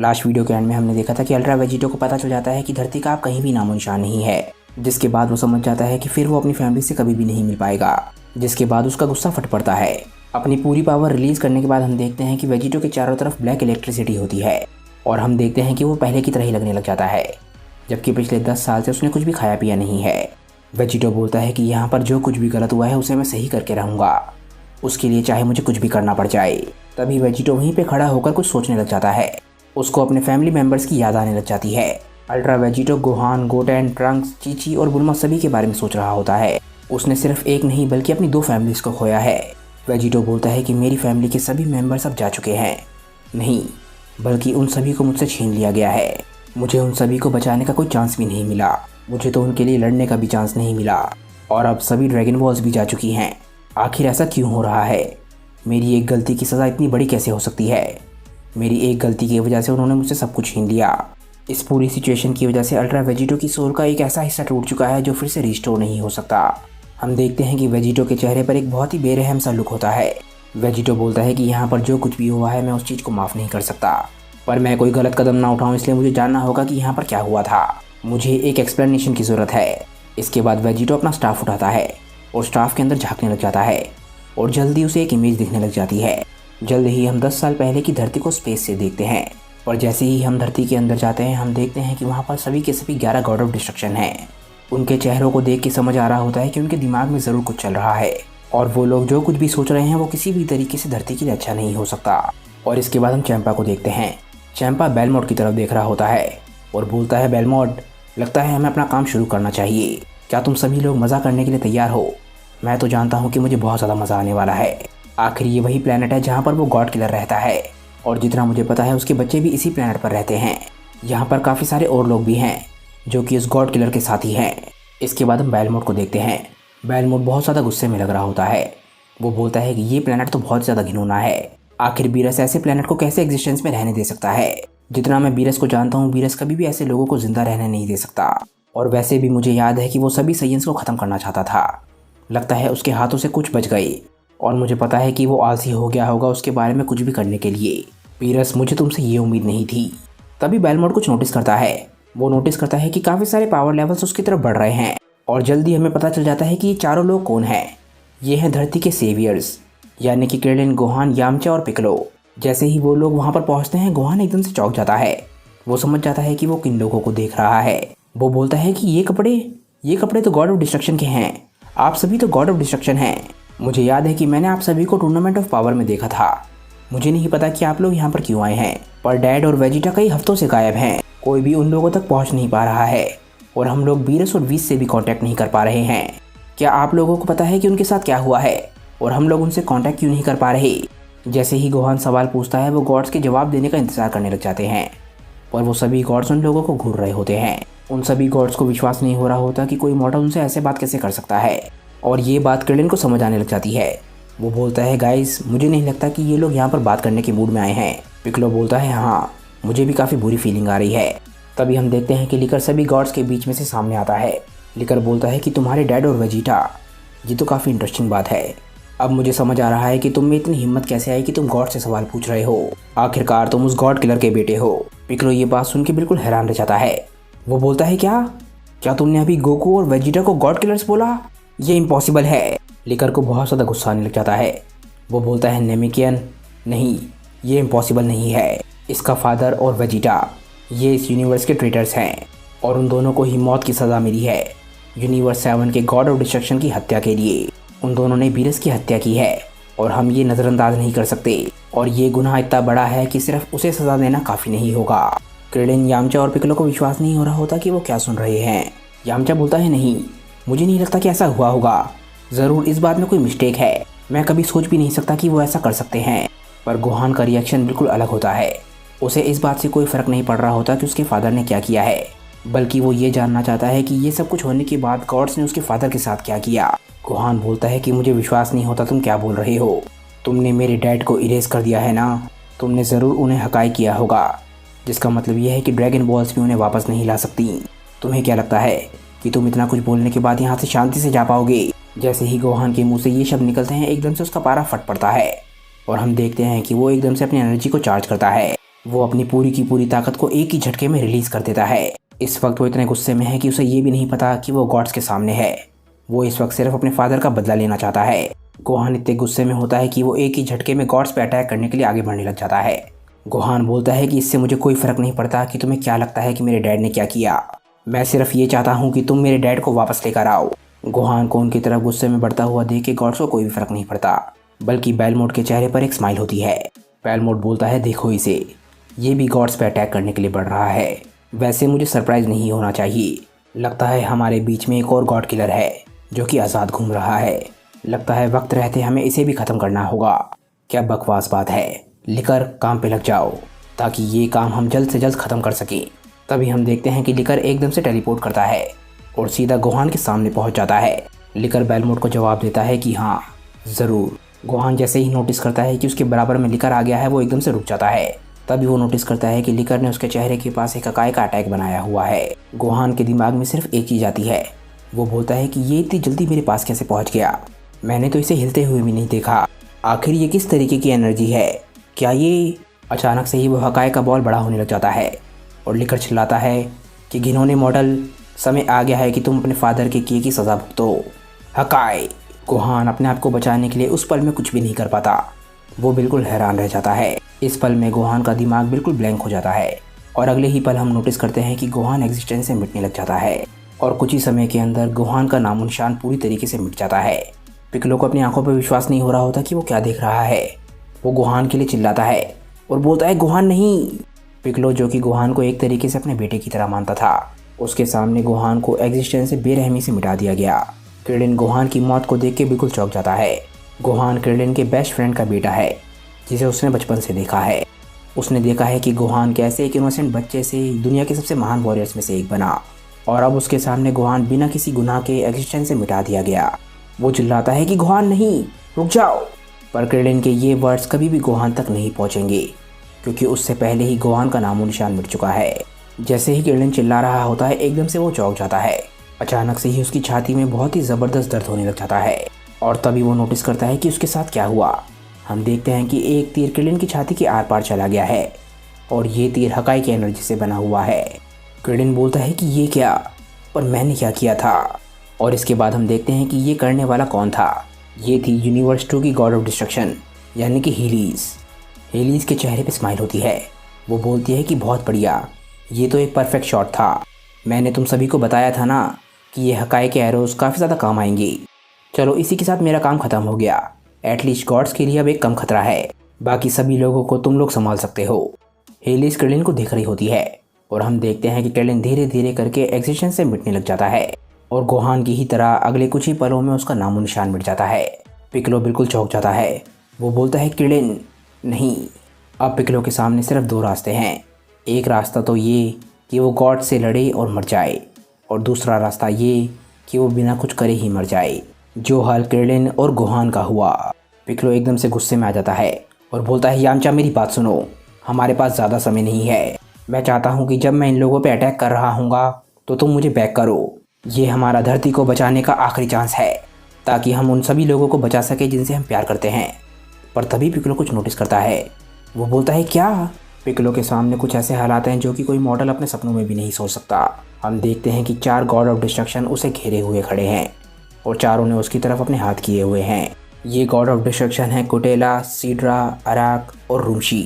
Last video के and में हमने देखा था कि अल्ट्रा वेजिटो को पता चल जाता है कि धरती का अब कहीं भी नामो निशान नहीं है, जिसके बाद वो समझ जाता है कि फिर वो अपनी फैमिली से कभी भी नहीं मिल पाएगा। जिसके बाद उसका गुस्सा फट पड़ता है। अपनी पूरी पावर रिलीज करने के बाद हम देखते हैं कि वेजिटो के चारों तरफ ब्लैक इलेक्ट्रिसिटी होती है और हम देखते हैं कि वो पहले की तरह ही लगने लग जाता है, जबकि पिछले 10 साल से उसने कुछ भी खाया पिया नहीं है। वेजिटो बोलता है कि यहाँ पर जो कुछ भी गलत हुआ है उसे मैं सही करके रहूँगा, उसके लिए चाहे मुझे कुछ भी करना पड़ जाए। तभी वेजिटो वहीं पे खड़ा होकर कुछ सोचने लग जाता है। उसको अपने फैमिली मेंबर्स की याद आने लग जाती है। Ultra Vegito Gohan, Goten, Trunks, Chichi और बुल्मा सभी के बारे में सोच रहा होता है। उसने सिर्फ एक नहीं बल्कि अपनी 2 फैमिलीज को खोया है। वेजिटो बोलता है कि मेरी फैमिली के सभी मेंबर्स अब जा चुके हैं, नहीं बल्कि उन सभी को मुझसे छीन लिया गया है। मुझे उन सभी को बचाने का कोई चांस भी नहीं मिला, मुझे तो उनके लिए लड़ने का भी चांस नहीं मिला और अब सभी ड्रैगन बॉल्स भी जा चुकी हैं। आखिर ऐसा क्यों हो रहा है? मेरी एक गलती की सज़ा इतनी बड़ी कैसे हो सकती है? मेरी एक गलती की वजह से उन्होंने मुझसे सब कुछ छीन लिया। इस पूरी सिचुएशन की वजह से अल्ट्रा वेजिटो की सोल का एक ऐसा हिस्सा टूट चुका है जो फिर से रिस्टोर नहीं हो सकता। हम देखते हैं कि वेजिटो के चेहरे पर एक बहुत ही बेरहम सा लुक होता है। वेजिटो बोलता है कि यहाँ पर जो कुछ भी हुआ है मैं उस चीज़ को माफ़ नहीं कर सकता, पर मैं कोई गलत कदम ना उठाऊँ, इसलिए मुझे जानना होगा कि यहाँ पर क्या हुआ था। मुझे एक एक्सप्लेनेशन की ज़रूरत है। इसके बाद वेजिटो अपना स्टाफ उठाता है और स्टाफ के अंदर झांकने लग जाता है और जल्दी उसे एक इमेज दिखने लग जाती है। जल्द ही हम 10 साल पहले की धरती को स्पेस से देखते हैं और जैसे ही हम धरती के अंदर जाते हैं हम देखते हैं कि वहाँ पर सभी के सभी 11 गॉड ऑफ डिस्ट्रक्शन हैं। उनके चेहरों को देख के समझ आ रहा होता है कि उनके दिमाग में ज़रूर कुछ चल रहा है और वो लोग जो कुछ भी सोच रहे हैं वो किसी भी तरीके से धरती के लिए अच्छा नहीं हो सकता। और इसके बाद हम चैंपा को देखते हैं। चैंपा बेलमोड की तरफ देख रहा होता है और बोलता है, बेलमोड, लगता है हमें अपना काम शुरू करना चाहिए। क्या तुम सभी लोग मज़ा करने के लिए तैयार हो? मैं तो जानता हूँ कि मुझे बहुत ज़्यादा मज़ा आने वाला है। आखिर ये वही प्लेनेट है जहाँ पर वो गॉड किलर रहता है और जितना मुझे पता है उसके बच्चे भी इसी प्लेनेट पर रहते हैं। यहाँ पर काफ़ी सारे और लोग भी हैं जो कि उस गॉड किलर के साथ ही हैं। इसके बाद हम बेलमोड को देखते हैं। बेलमोड बहुत ज़्यादा गुस्से में लग रहा होता है। वो बोलता है कि ये प्लेनेट तो बहुत ज़्यादा घिनौना है। आखिर बीरस ऐसे प्लेनेट को कैसे एग्जिस्टेंस में रहने दे सकता है? जितना मैं बीरस को जानता हूँ, बीरस कभी भी ऐसे लोगों को जिंदा रहने नहीं दे सकता। और वैसे भी मुझे याद है कि वो सभी साइंस को ख़त्म करना चाहता था। लगता है उसके हाथों से कुछ बच गए और मुझे पता है कि वो आलसी हो गया होगा उसके बारे में कुछ भी करने के लिए। बीरस, मुझे तुमसे ये उम्मीद नहीं थी। तभी बेलमोड कुछ नोटिस करता है। वो नोटिस करता है कि काफ़ी सारे पावर लेवल्स उसकी तरफ बढ़ रहे हैं और जल्दी हमें पता चल जाता है कि ये चारों लोग कौन हैं। ये हैं धरती के सेवियर्स, यानी कि क्रेलिन, गोहान, यामचा और पिकलो। जैसे ही वो लोग वहाँ पर पहुँचते हैं गोहान एकदम से चौंक जाता है। वो समझ जाता है कि वो किन लोगों को देख रहा है। वो बोलता है कि ये कपड़े तो गॉड ऑफ डिस्ट्रक्शन के हैं। आप सभी तो गॉड ऑफ डिस्ट्रक्शन हैं। मुझे याद है कि मैंने आप सभी को टूर्नामेंट ऑफ पावर में देखा था। मुझे नहीं पता कि आप लोग यहाँ पर क्यों आए हैं, पर डैड और वेजिटा कई हफ्तों से गायब हैं। कोई भी उन लोगों तक पहुँच नहीं पा रहा है और हम लोग बीरस और वीस से भी कांटेक्ट नहीं कर पा रहे हैं। क्या आप लोगों को पता है कि उनके साथ क्या हुआ है और हम लोग उनसे कांटेक्ट क्यों नहीं कर पा रहे? जैसे ही गोहान सवाल पूछता है वो गॉड्स के जवाब देने का इंतजार करने लग जाते हैं, पर वो सभी गॉड्स उन लोगों को घूर रहे होते हैं। उन सभी गॉड्स को विश्वास नहीं हो रहा होता कि कोई मॉडल उनसे ऐसे बात कैसे कर सकता है और ये बात क्रेलिन को समझ आने लग जाती है। वो बोलता है, गाइस, मुझे नहीं लगता कि ये लोग यहाँ पर बात करने के मूड में आए हैं। पिकलो बोलता है, हाँ, मुझे भी काफ़ी बुरी फीलिंग आ रही है। तभी हम देखते हैं कि लिकर सभी गॉड्स के बीच में से सामने आता है। लिकर बोलता है कि तुम्हारे डैड और वेजिटा, ये तो काफ़ी इंटरेस्टिंग बात है। अब मुझे समझ आ रहा है कि तुम में इतनी हिम्मत कैसे आई कि तुम गॉड से सवाल पूछ रहे हो। आखिरकार तुम उस गॉड किलर के बेटे हो। पिकलो ये बात सुन के बिल्कुल हैरान रह जाता है। वो बोलता है, क्या तुमने अभी गोकू और वेजिटा को गॉड किलर्स बोला? ये इम्पॉसिबल है। लिकर को बहुत ज़्यादा गुस्सा आने लग जाता है। वो बोलता है, नेमिकियन, नहीं, ये इम्पॉसिबल नहीं है। इसका फादर और वेजिटा ये इस यूनिवर्स के ट्रेटर्स हैं और उन दोनों को ही मौत की सज़ा मिली है यूनिवर्स 7 के गॉड ऑफ डिस्ट्रक्शन की हत्या के लिए। उन दोनों ने बीरस की हत्या की है और हम ये नज़रअंदाज नहीं कर सकते और ये गुनाह इतना बड़ा है कि सिर्फ उसे सज़ा देना काफ़ी नहीं होगा। क्रेलिन, यामचा और पिकलो को विश्वास नहीं हो रहा होता कि वो क्या सुन रहे हैं। यामचा बोलता है, नहीं, मुझे नहीं लगता कि ऐसा हुआ होगा। ज़रूर इस बात में कोई मिस्टेक है। मैं कभी सोच भी नहीं सकता कि वो ऐसा कर सकते हैं। पर गोहान का रिएक्शन बिल्कुल अलग होता है। उसे इस बात से कोई फ़र्क नहीं पड़ रहा होता कि उसके फादर ने क्या किया है, बल्कि वो ये जानना चाहता है कि ये सब कुछ होने के बाद गॉड्स ने उसके फादर के साथ क्या किया। गोहान बोलता है कि मुझे विश्वास नहीं होता, तुम क्या बोल रहे हो? तुमने मेरे डैड को इरेज कर दिया है ना? तुमने ज़रूर उन्हें हकाई किया होगा, जिसका मतलब यह है कि ड्रैगन बॉल्स भी उन्हें वापस नहीं ला सकती। तुम्हें क्या लगता है कि तुम इतना कुछ बोलने के बाद यहाँ से शांति से जा पाओगे? जैसे ही गोहान के मुंह से ये शब्द निकलते हैं एकदम से उसका पारा फट पड़ता है और हम देखते हैं कि वो एकदम से अपनी एनर्जी को चार्ज करता है वो अपनी पूरी की पूरी ताकत को एक ही झटके में रिलीज कर देता है। इस वक्त वो इतने गुस्से में है कि उसे ये भी नहीं पता कि वो गॉड्स के सामने है। वो इस वक्त सिर्फ अपने फादर का बदला लेना चाहता है। गोहान इतने गुस्से में होता है कि वो एक ही झटके में गॉड्स पे अटैक करने के लिए आगे बढ़ने लग जाता है। गोहान बोलता है कि इससे मुझे कोई फर्क नहीं पड़ता कि तुम्हें क्या लगता है कि मेरे डैड ने क्या किया। मैं सिर्फ ये चाहता हूँ कि तुम मेरे डैड को वापस लेकर आओ। गोहान को उनकी तरफ गुस्से में बढ़ता हुआ देख के गॉड्स को कोई भी फर्क नहीं पड़ता, बल्कि बेलमोट के चेहरे पर एक स्माइल होती है। बेलमोट बोलता है, देखो इसे, ये भी गॉड्स पे अटैक करने के लिए बढ़ रहा है। वैसे मुझे सरप्राइज नहीं होना चाहिए। लगता है हमारे बीच में एक और गॉड किलर है जो कि आज़ाद घूम रहा है। लगता है वक्त रहते हमें इसे भी ख़त्म करना होगा। क्या बकवास बात है। लिकर काम पे लग जाओ ताकि ये काम हम जल्द से जल्द ख़त्म कर सकें। तभी हम देखते हैं कि लिकर एकदम से टेलीपोर्ट करता है और सीधा गोहान के सामने पहुंच जाता है। लिकर बेलमोट को जवाब देता है कि हाँ ज़रूर। गोहान जैसे ही नोटिस करता है कि उसके बराबर में लिकर आ गया है, वो एकदम से रुक जाता है। तभी वो नोटिस करता है कि लिकर ने उसके चेहरे के पास एक अकाई का अटैक बनाया हुआ है। गोहान के दिमाग में सिर्फ एक चीज़ आती है। वो बोलता है कि ये इतनी जल्दी मेरे पास कैसे पहुंच गया। मैंने तो इसे हिलते हुए भी नहीं देखा। आखिर ये किस तरीके की एनर्जी है। क्या ये। अचानक से ही वो हकाई का बॉल बड़ा होने लग जाता है और लिकर चिल्लाता है कि घिनौने मॉडल, समय आ गया है कि तुम अपने फादर के किए की सज़ा भुगतो। हकाई। गोहान अपने आप को बचाने के लिए उस पल में कुछ भी नहीं कर पाता। वो बिल्कुल हैरान रह जाता है। इस पल में गोहान का दिमाग बिल्कुल ब्लैंक हो जाता है और अगले ही पल हम नोटिस करते हैं कि गोहान एग्जिस्टेंस से मिटने लग जाता है और कुछ ही समय के अंदर गोहान का नामो निशान पूरी तरीके से मिट जाता है। पिकलो को अपनी आंखों पर विश्वास नहीं हो रहा होता कि वो क्या देख रहा है। वो गोहान के लिए चिल्लाता है और बोलता है, गोहान नहीं। पिकलो, जो कि गोहान को एक तरीके से अपने बेटे की तरह मानता था, उसके सामने गोहान को एग्जिस्टेंस से बेरहमी से मिटा दिया गया। क्रिलिन गोहान की मौत को देख के बिल्कुल चौंक जाता है। गोहान क्रिलिन के बेस्ट फ्रेंड का बेटा है जिसे उसने बचपन से देखा है। उसने देखा है कि गोहान कैसे एक इनोसेंट बच्चे से दुनिया के सबसे महान वॉरियर्स में से एक बना और अब उसके सामने गोहान बिना किसी गुनाह के एग्जिस्टेंस से मिटा दिया गया। वो चिल्लाता है कि गोहान नहीं, रुक जाओ। पर क्रिलिन के ये वर्ड्स कभी भी गोहान तक नहीं पहुंचेंगे क्योंकि उससे पहले ही गोहान का नामो निशान मिट चुका है। जैसे ही क्रिलिन चिल्ला रहा होता है, एकदम से वो चौंक जाता है। अचानक से ही उसकी छाती में बहुत ही ज़बरदस्त दर्द होने लग जाता है और तभी वो नोटिस करता है कि उसके साथ क्या हुआ। हम देखते हैं कि एक तीर क्रिलिन की छाती के आर पार चला गया है और ये तीर हकाई की एनर्जी से बना हुआ है। क्रिलिन बोलता है कि ये क्या, पर मैंने क्या किया था। और इसके बाद हम देखते हैं कि ये करने वाला कौन था। ये थी यूनिवर्स 2 की गॉड ऑफ डिस्ट्रक्शन यानी कि हेलिस। हेलिस के चेहरे पे स्माइल होती है। वो बोलती है कि बहुत बढ़िया, ये तो एक परफेक्ट शॉट था। मैंने तुम सभी को बताया था ना कि ये हकाई के एरोज काफ़ी ज़्यादा काम आएंगे। चलो इसी के साथ मेरा काम ख़त्म हो गया। एटलीस्ट गॉड्स के लिए अब एक कम खतरा है, बाकी सभी लोगों को तुम लोग संभाल सकते हो। हेलिस क्रिलिन को देख रही होती है और हम देखते हैं कि क्रिलिन धीरे धीरे करके एग्जिस्टेंस से मिटने लग जाता है और गोहान की ही तरह अगले कुछ ही पलों में उसका नामो निशान मिट जाता है। पिकलो बिल्कुल चौंक जाता है। वो बोलता है, क्रिलिन नहीं। अब पिकलो के सामने सिर्फ 2 रास्ते हैं। एक रास्ता तो ये कि वो गॉड से लड़े और मर जाए और दूसरा रास्ता ये कि वो बिना कुछ करे ही मर जाए, जो हाल क्रिलिन और गोहान का हुआ। पिकलो एकदम से गुस्से में आ जाता है और बोलता है, यामचा मेरी बात सुनो, हमारे पास ज़्यादा समय नहीं है। मैं चाहता हूँ कि जब मैं इन लोगों पे अटैक कर रहा हूँगा तो तुम मुझे बैक करो। ये हमारा धरती को बचाने का आखिरी चांस है ताकि हम उन सभी लोगों को बचा सके जिनसे हम प्यार करते हैं। पर तभी पिकलो कुछ नोटिस करता है। वो बोलता है, क्या। पिकलो के सामने कुछ ऐसे हालात हैं जो कि कोई मॉडल अपने सपनों में भी नहीं सोच सकता। हम देखते हैं कि 4 गॉड ऑफ डिस्ट्रक्शन उसे घेरे हुए खड़े हैं और चारों ने उसकी तरफ अपने हाथ किए हुए हैं। ये गॉड ऑफ डिस्ट्रक्शन है कुटेला, सीड्रा, अराक और रूशी।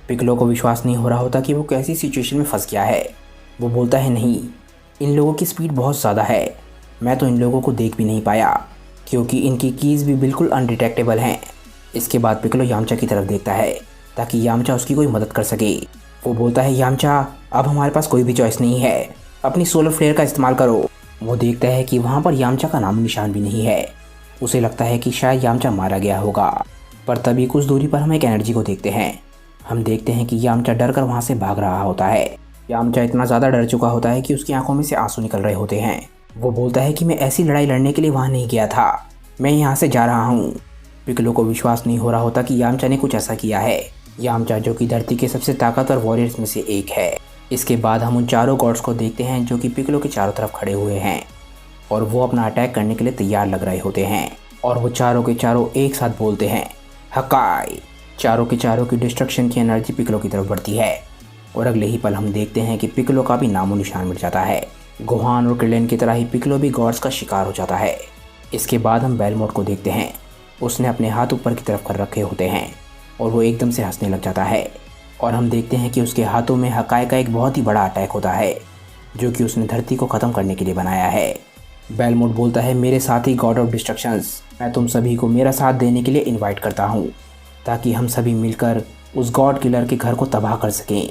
पिकलो को विश्वास नहीं हो रहा होता कि वो कैसी सिचुएशन में फंस गया है। वो बोलता है, नहीं, इन लोगों की स्पीड बहुत ज़्यादा है। मैं तो इन लोगों को देख भी नहीं पाया क्योंकि इनकी कीज़ भी बिल्कुल अनडिटेक्टेबल हैं। इसके बाद पिकलो यामचा की तरफ देखता है ताकि यामचा उसकी कोई मदद कर सके। वो बोलता है, यामचा अब हमारे पास कोई भी चॉइस नहीं है, अपनी सोलर फ्लेयर का इस्तेमाल करो। वो देखता है कि वहाँ पर यामचा का नाम निशान भी नहीं है। उसे लगता है कि शायद यामचा मारा गया होगा। पर तभी कुछ दूरी पर हम एक एनर्जी को देखते हैं। हम देखते हैं कि यामचा डर कर वहाँ से भाग रहा होता है। यामचा इतना ज़्यादा डर चुका होता है कि उसकी आंखों में से आंसू निकल रहे होते हैं। वो बोलता है कि मैं ऐसी लड़ाई लड़ने के लिए वहाँ नहीं गया था, मैं यहाँ से जा रहा हूँ। पिकलो को विश्वास नहीं हो रहा होता कि यामचा ने कुछ ऐसा किया है। यामचा जो कि धरती के सबसे ताकतवर वॉरियर्स में से एक है। इसके बाद हम उन चारों गॉड्स को देखते हैं जो कि पिकलो के चारों तरफ खड़े हुए हैं और वो अपना अटैक करने के लिए तैयार लग रहे होते हैं और वो चारों के चारों एक साथ बोलते हैं, हकाई। चारों के चारों की डिस्ट्रक्शन की एनर्जी पिकलो की तरफ बढ़ती है और अगले ही पल हम देखते हैं कि पिक्कोलो का भी नामो निशान मिट जाता है। गोहान और क्रिलिन की तरह ही पिक्कोलो भी गॉड्स का शिकार हो जाता है। इसके बाद हम बेलमोंट को देखते हैं। उसने अपने हाथ ऊपर की तरफ कर रखे होते हैं और वो एकदम से हंसने लग जाता है और हम देखते हैं कि उसके हाथों में हकाई का एक बहुत ही बड़ा अटैक होता है जो कि उसने धरती को ख़त्म करने के लिए बनाया है। बेलमोंट बोलता है, मेरे साथ ही गॉड ऑफ डिस्ट्रक्शंस, मैं तुम सभी को मेरा साथ देने के लिए इनवाइट करता हूँ ताकि हम सभी मिलकर उस गॉड किलर के घर को तबाह कर सकें।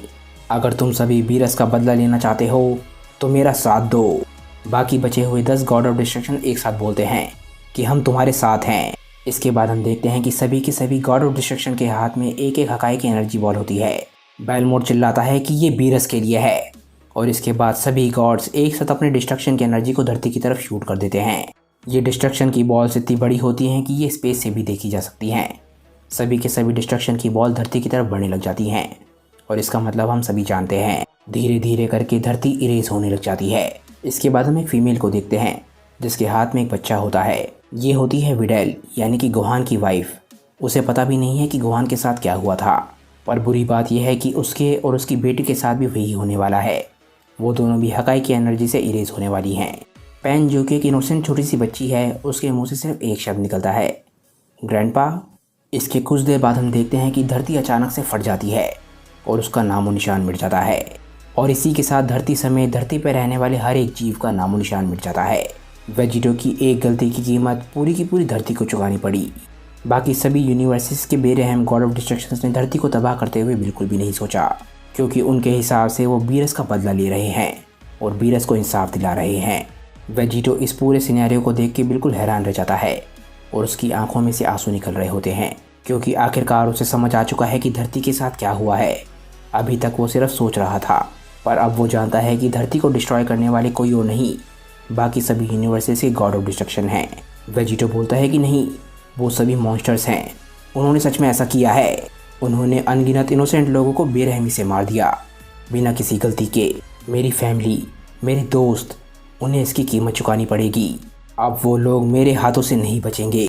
अगर तुम सभी वीरस का बदला लेना चाहते हो तो मेरा साथ दो। बाकी बचे हुए 10 गॉड ऑफ डिस्ट्रक्शन एक साथ बोलते हैं कि हम तुम्हारे साथ हैं। इसके बाद हम देखते हैं कि सभी के सभी गॉड ऑफ डिस्ट्रक्शन के हाथ में एक एक हकाई की एनर्जी बॉल होती है। बेलमोंट चिल्लाता है कि ये वीरस के लिए है और इसके बाद सभी गॉड्स एक साथ अपने डिस्ट्रक्शन की एनर्जी को धरती की तरफ शूट कर देते हैं। ये डिस्ट्रक्शन की बॉल्स इतनी बड़ी होती हैं कि ये स्पेस से भी देखी जा सकती हैं। सभी के सभी डिस्ट्रक्शन की बॉल धरती की तरफ बढ़ने लग जाती हैं और इसका मतलब हम सभी जानते हैं, धीरे धीरे करके धरती इरेज होने लग जाती है। इसके बाद हम एक फीमेल को देखते हैं जिसके हाथ में एक बच्चा होता है। ये होती है विडेल, यानी कि गोहान की वाइफ। उसे पता भी नहीं है कि गोहान के साथ क्या हुआ था, पर बुरी बात यह है कि उसके और उसकी बेटी के साथ भी वही होने वाला है। वो दोनों भी हकाई की एनर्जी से इरेज होने वाली हैं। पेन, जो कि एक इनोसेंट छोटी सी बच्ची है, उसके मुंह से सिर्फ एक शब्द निकलता है, ग्रैंडपा। इसके कुछ देर बाद हम देखते हैं कि धरती अचानक से फट जाती है और उसका नामो निशान मिट जाता है और इसी के साथ धरती समेत धरती पर रहने वाले हर एक जीव का नामो निशान मिट जाता है। वेजिटो की एक गलती की कीमत पूरी की पूरी धरती को चुकानी पड़ी। बाकी सभी यूनिवर्सेस के बेरहम गॉड ऑफ डिस्ट्रक्शंस ने धरती को तबाह करते हुए बिल्कुल भी नहीं सोचा, क्योंकि उनके हिसाब से वो वीरस का बदला ले रहे हैं और वीरस को इंसाफ दिला रहे हैं। वेजिटो इस पूरे सिनेरियो को देख के बिल्कुल हैरान रह जाता है और उसकी आंखों में से आंसू निकल रहे होते हैं, क्योंकि आखिरकार उसे समझ आ चुका है कि धरती के साथ क्या हुआ है। अभी तक वो सिर्फ सोच रहा था, पर अब वो जानता है कि धरती को डिस्ट्रॉय करने वाले कोई और नहीं, बाकी सभी यूनिवर्सेस के गॉड ऑफ डिस्ट्रक्शन हैं। वेजिटो बोलता है कि नहीं, वो सभी मॉन्स्टर्स हैं। उन्होंने सच में ऐसा किया है। उन्होंने अनगिनत इनोसेंट लोगों को बेरहमी से मार दिया बिना किसी गलती के। मेरी फैमिली, मेरे दोस्त, उन्हें इसकी कीमत चुकानी पड़ेगी। अब वो लोग मेरे हाथों से नहीं बचेंगे।